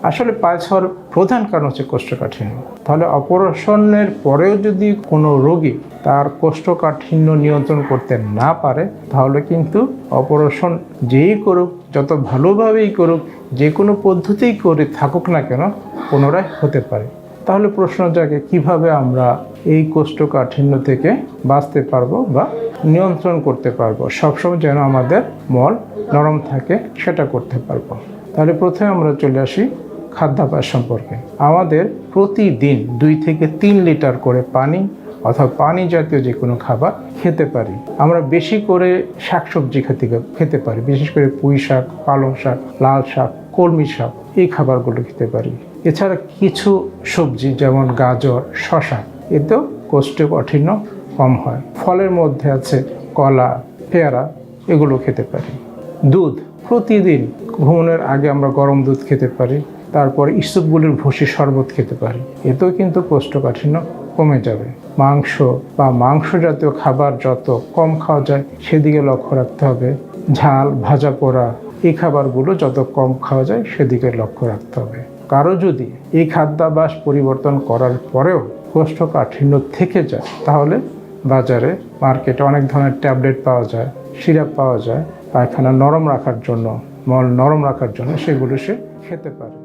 আসলে পাইলস হওয়ার প্রধান কারণ হচ্ছে কোষ্ঠকাঠিন্য। তাহলে অপারেশনের পরেও যদি কোনো রোগী তার কোষ্ঠকাঠিন্য নিয়ন্ত্রণ করতে না পারে, তাহলে কিন্তু অপারেশন যেই করুক, যত ভালোভাবেই করুক, যে কোনো পদ্ধতিই করে থাকুক না কেন, পুনরায় হতে পারে। তাহলে প্রশ্ন জাগে কিভাবে আমরা এই কোষ্ঠকাঠিন্য থেকে বাঁচতে পারবো বা নিয়ন্ত্রণ করতে পারবো, সবসময় যেন আমাদের মল নরম থাকে সেটা করতে পারবো। তাহলে প্রথমে আমরা চলে আসি খাদ্যাভ্যাস সম্পর্কে। আমাদের প্রতিদিন 2 থেকে 3 লিটার করে পানি অথবা পানি জাতীয় যে কোনো খাবার খেতে পারি। আমরা বেশি করে শাকসবজি খেতে পারি, বিশেষ করে পুঁই শাক, পালং শাক, লাল শাক, কলমি শাক, এই খাবারগুলো খেতে পারি। এছাড়া কিছু সবজি যেমন গাজর, শসা, এতেও কোষ্ঠকাঠিন্য কম হয়। ফলের মধ্যে আছে কলা, পেয়ারা, এগুলো খেতে পারি। দুধ, প্রতিদিন ঘুমানোর আগে আমরা গরম দুধ খেতে পারি। তারপর ইসবগুলির ভুসি শরবত খেতে পারি, এতেও কিন্তু কোষ্ঠকাঠিন্য কমে যাবে। মাংস বা মাংস জাতীয় খাবার যত কম খাওয়া যায় সেদিকে লক্ষ্য রাখতে হবে। ঝাল, ভাজা পোড়া, এই খাবারগুলো যত কম খাওয়া যায় সেদিকে লক্ষ্য রাখতে হবে। কারো যদি এই খাদ্যাভ্যাস পরিবর্তন করার পরেও কোষ্ঠকাঠিন্য থেকে যায়, তাহলে বাজারে মার্কেটে অনেক ধরনের ট্যাবলেট পাওয়া যায়, সিরাপ পাওয়া যায় পায়খানা নরম রাখার জন্য, মল নরম রাখার জন্য, সেগুলো সে খেতে পারে।